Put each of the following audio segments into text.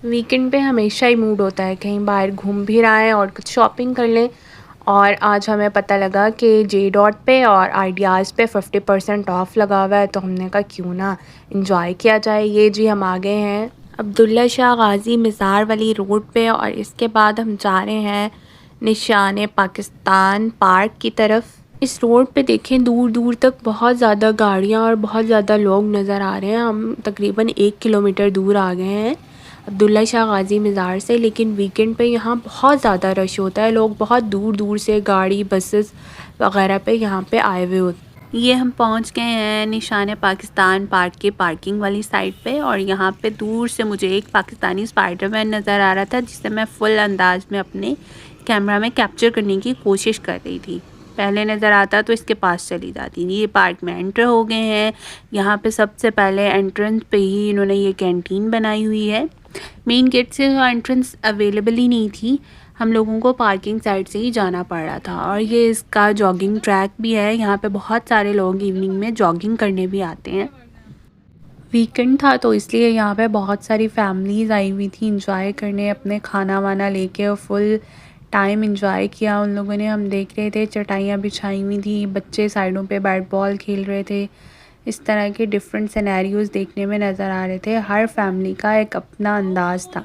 Weekend पे हमेशा ही mood होता है कहीं बाहर घूम भी रहा है और कुछ शॉपिंग कर लें। और आज हमें पता लगा कि जे डॉट पे और आइडियाज़ पे 50% ऑफ़ लगा हुआ है, तो हमने कहा क्यों ना इंजॉय किया जाए। ये जी हम आ गए हैं अब्दुल्ला शाह गाज़ी मज़ार वाली रोड पे, और इसके बाद हम जा रहे हैं निशान पाकिस्तान पार्क की तरफ। इस रोड पे देखें दूर दूर तक बहुत ज़्यादा गाड़ियाँ और बहुत ज़्यादा लोग नज़र आ रहे हैं। हम तकरीबन 1 किलोमीटर दूर आ गए हैं अब्दुल्ला शाह गाज़ी मज़ार से, लेकिन वीकेंड पे यहाँ बहुत ज़्यादा रश होता है। लोग बहुत दूर दूर से गाड़ी बसेस वगैरह पे यहाँ पे आए हुए होते हैं। ये हम पहुँच गए हैं निशान पाकिस्तान पार्क के पार्किंग वाली साइड पे, और यहाँ पे दूर से मुझे एक पाकिस्तानी स्पाइडरमैन नज़र आ रहा था, जिसे मैं फुल अंदाज में अपने कैमरा में कैप्चर करने की कोशिश कर रही थी। पहले नज़र आता तो इसके पास चली जाती। ये पार्क में एंटर हो गए हैं। यहाँ पे सबसे पहले एंट्रेंस पे ही इन्होंने ये कैंटीन बनाई हुई है। मेन गेट से एंट्रेंस अवेलेबल ही नहीं थी, हम लोगों को पार्किंग साइड से ही जाना पड़ रहा था। और ये इसका जॉगिंग ट्रैक भी है। यहाँ पे बहुत सारे लोग इवनिंग में जॉगिंग करने भी आते हैं। वीकेंड था तो इसलिए यहाँ पे बहुत सारी फैमिलीज़ आई हुई थी इंजॉय करने, अपने खाना वाना लेके, और फुल टाइम इंजॉय किया उन लोगों ने। हम देख रहे थे चटाइयाँ बिछाई हुई थी, बच्चे साइडों पे बैट बॉल खेल रहे थे। इस तरह के डिफरेंट सिनेरियोज़ देखने में नज़र आ रहे थे। हर फैमिली का एक अपना अंदाज़ था,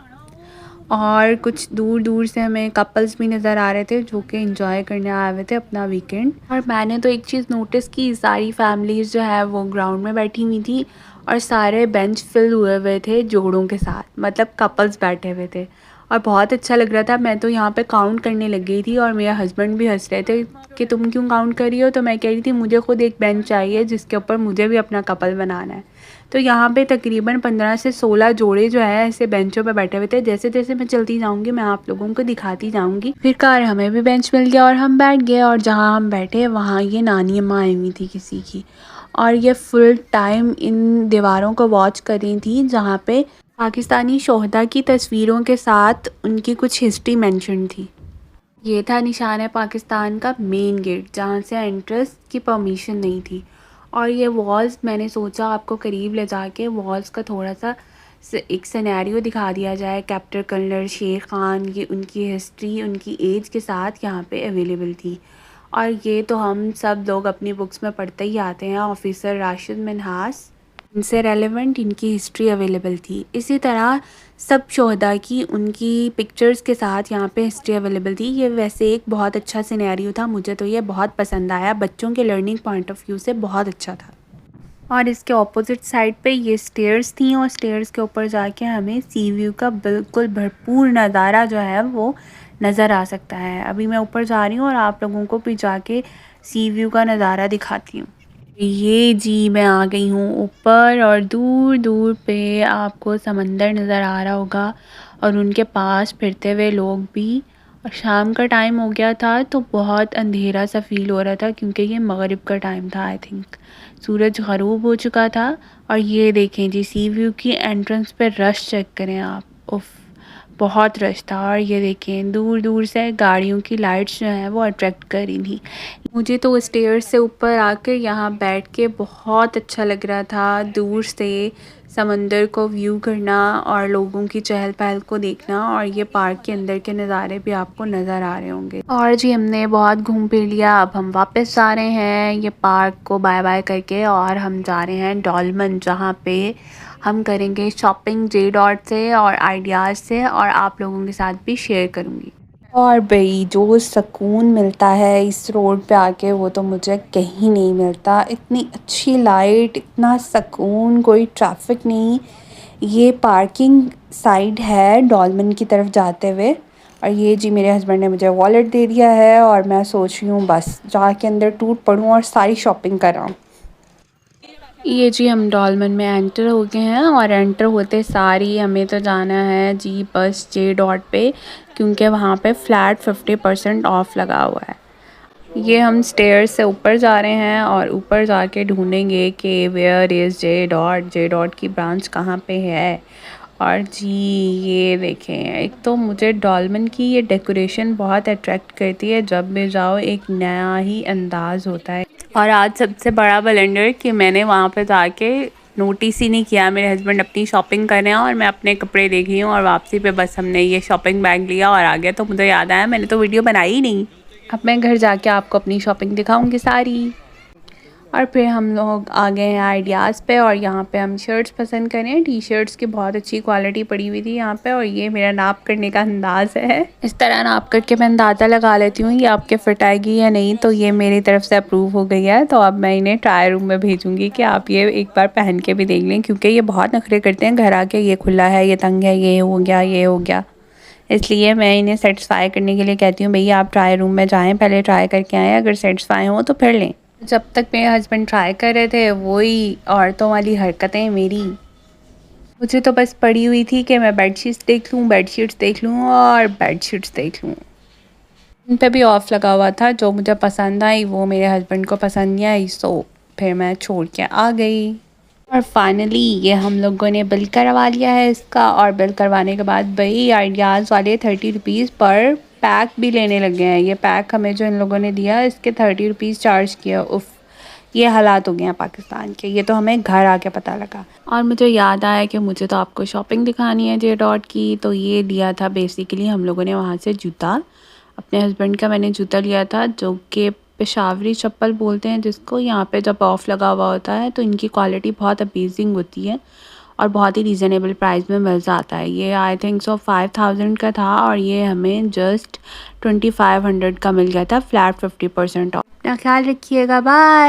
और कुछ दूर दूर से हमें कपल्स भी नज़र आ रहे थे जो कि एंजॉय करने आए हुए थे अपना वीकेंड। और मैंने तो एक चीज़ नोटिस की, सारी फैमिलीज़ जो है वो ग्राउंड में बैठी हुई थी, और सारे बेंच फिल हुए हुए थे जोड़ों के साथ, मतलब कपल्स बैठे हुए थे, और बहुत अच्छा लग रहा था। मैं तो यहाँ पे काउंट करने लग गई थी, और मेरा हस्बैंड भी हंस रहे थे कि तुम क्यों काउंट कर रही हो। तो मैं कह रही थी मुझे खुद एक बेंच चाहिए जिसके ऊपर मुझे भी अपना कपल बनाना है। तो यहाँ पे तकरीबन 15 से 16 जोड़े जो है ऐसे बेंचों पे बैठे हुए थे। जैसे जैसे मैं चलती जाऊँगी मैं आप लोगों को दिखाती जाऊँगी। फिर कार हमें भी बेंच मिल गया और हम बैठ गए, और जहाँ हम बैठे वहाँ ये नानी अम्मा आई हुई थी किसी की, और ये फुल टाइम इन दीवारों को वॉच कर रही थी जहाँ पे पाकिस्तानी शोहदा की तस्वीरों के साथ उनकी कुछ हिस्ट्री मेंशन थी। ये था निशान पाकिस्तान का मेन गेट, जहाँ से एंट्रेंस की परमिशन नहीं थी। और ये वॉल्स, मैंने सोचा आपको करीब ले जाके वॉल्स का थोड़ा सा एक सिनेरियो दिखा दिया जाए। कैप्टन कर्नल शेर ख़ान, ये उनकी हिस्ट्री उनकी एज के साथ यहाँ पे अवेलेबल थी। और ये तो हम सब लोग अपनी बुक्स में पढ़ते ही आते हैं, ऑफिसर राशिद मिन्हास, इनसे रेलेवेंट इनकी हिस्ट्री अवेलेबल थी। इसी तरह सब शोहदा की उनकी पिक्चर्स के साथ यहाँ पे हिस्ट्री अवेलेबल थी। ये वैसे एक बहुत अच्छा सिनेरियो था, मुझे तो ये बहुत पसंद आया, बच्चों के लर्निंग पॉइंट ऑफ व्यू से बहुत अच्छा था। और इसके ऑपोजिट साइड पे ये स्टेयर्स थी, और स्टेयर्स के ऊपर जाके हमें सी व्यू का बिल्कुल भरपूर नज़ारा जो है वो नज़र आ सकता है। अभी मैं ऊपर जा रही हूँ और आप लोगों को भी जाके सी व्यू का नज़ारा दिखाती हूँ। ये जी मैं आ गई हूँ ऊपर, और दूर दूर पे आपको समंदर नज़र आ रहा होगा, और उनके पास फिरते हुए लोग भी। और शाम का टाइम हो गया था तो बहुत अंधेरा सा फील हो रहा था, क्योंकि ये मगरिब का टाइम था आई थिंक, सूरज ग़रूब हो चुका था। और ये देखें जी सी व्यू की एंट्रेंस पे रश चेक करें आप, उफ बहुत रश था। और ये देखें दूर दूर से गाड़ियों की लाइट्स जो हैं वो अट्रैक्ट कर रही थी। मुझे तो स्टेयर्स से ऊपर आकर यहाँ बैठ के बहुत अच्छा लग रहा था, दूर से समंदर को व्यू करना और लोगों की चहल पहल को देखना, और ये पार्क के अंदर के नज़ारे भी आपको नज़र आ रहे होंगे। और जी हमने बहुत घूम फिर लिया, अब हम वापस जा रहे हैं ये पार्क को बाय बाय करके, और हम जा रहे हैं डॉल्मन, जहाँ पे हम करेंगे शॉपिंग जे डॉट से और आइडियाज़ से, और आप लोगों के साथ भी शेयर करूँगी। और भाई जो सुकून मिलता है इस रोड पे आके वो तो मुझे कहीं नहीं मिलता। इतनी अच्छी लाइट, इतना सुकून, कोई ट्रैफिक नहीं। ये पार्किंग साइड है डॉल्मन की तरफ जाते हुए, और ये जी मेरे हस्बैंड ने मुझे वॉलेट दे दिया है, और मैं सोच रही हूँ बस जाके अंदर टूट पड़ूँ और सारी शॉपिंग कराऊँ। ये जी हम डॉल्मन में एंटर हो गए हैं, और एंटर होते सारी हमें तो जाना है जी बस जे डॉट पे, क्योंकि वहाँ पे फ्लैट 50% ऑफ लगा हुआ है। ये हम स्टेयर्स से ऊपर जा रहे हैं, और ऊपर जाके ढूंढेंगे कि वेयर इज़ जे डॉट की ब्रांच कहाँ पे है। और जी ये देखें, एक तो मुझे डॉल्मन की ये डेकोरेशन बहुत अट्रैक्ट करती है, जब भी जाओ एक नया ही अंदाज़ होता है। और आज सबसे बड़ा ब्लंडर कि मैंने वहाँ पे जाके नोटिस ही नहीं किया। मेरे हस्बैंड अपनी शॉपिंग कर रहे हैं और मैं अपने कपड़े देख रही हूँ और वापसी पे बस हमने ये शॉपिंग बैग लिया और आ गया। तो मुझे याद आया मैंने तो वीडियो बनाई ही नहीं। अब मैं घर जाके आपको अपनी शॉपिंग दिखाऊंगी सारी। और फिर हम लोग आ गए हैं आइडियाज़ पे और यहाँ पे हम शर्ट्स पसंद करें। टी शर्ट्स की बहुत अच्छी क्वालिटी पड़ी हुई थी यहाँ पे और ये मेरा नाप करने का अंदाज़ है। इस तरह नाप करके मैं अंदाज़ा लगा लेती हूँ ये आपके फिट आएगी या नहीं। तो ये मेरी तरफ से अप्रूव हो गई है। तो अब मैं इन्हें ट्राई रूम में भेजूँगी कि आप ये एक बार पहन के भी देख लें, क्योंकि ये बहुत नखरे करते हैं घर आके, ये खुला है, ये तंग है, ये हो गया, ये हो गया। इसलिए मैं इन्हें सेटिस्फाई करने के लिए कहती हूँ भैया आप ट्राई रूम में जाएँ, पहले ट्राई करके आएँ, अगर सेटिस्फाई हो तो फिर लें। जब तक मेरे हस्बैंड ट्राई कर रहे थे वही औरतों वाली हरकतें मेरी। मुझे तो बस पड़ी हुई थी कि मैं बेडशीट्स देख लूँ, बेडशीट्स देख लूँ और बेडशीट्स देख लूँ। उन पे भी ऑफ़ लगा हुआ था, जो मुझे पसंद आई वो मेरे हस्बैंड को पसंद नहीं आई, सो फिर मैं छोड़ के आ गई। और फाइनली ये हम लोगों ने बिल करवा लिया है इसका। और बिल करवाने के बाद भाई आइडियाज़ वाले 30 रुपीज़ पर पैक भी लेने लग गए हैं। ये पैक हमें जो इन लोगों ने दिया इसके 30 रुपीज़ चार्ज किया। उफ़, ये हालात हो गए हैं पाकिस्तान के। ये तो हमें घर आके पता लगा। और मुझे याद आया कि मुझे तो आपको शॉपिंग दिखानी है जे डॉट की। तो ये लिया था बेसिकली हम लोगों ने वहाँ से जूता। अपने हस्बैंड का मैंने जूता लिया था जो कि पेशावरी चप्पल बोलते हैं जिसको। यहाँ पे जब ऑफ़ लगा हुआ होता है तो इनकी क्वालिटी बहुत अमेजिंग होती है और बहुत ही रीज़नेबल प्राइस में मिल जाता है। ये आई थिंक सो 5000 का था और ये हमें जस्ट 2500 का मिल गया था फ्लैट 50% ऑफ। अपना ख्याल रखिएगा, बाय।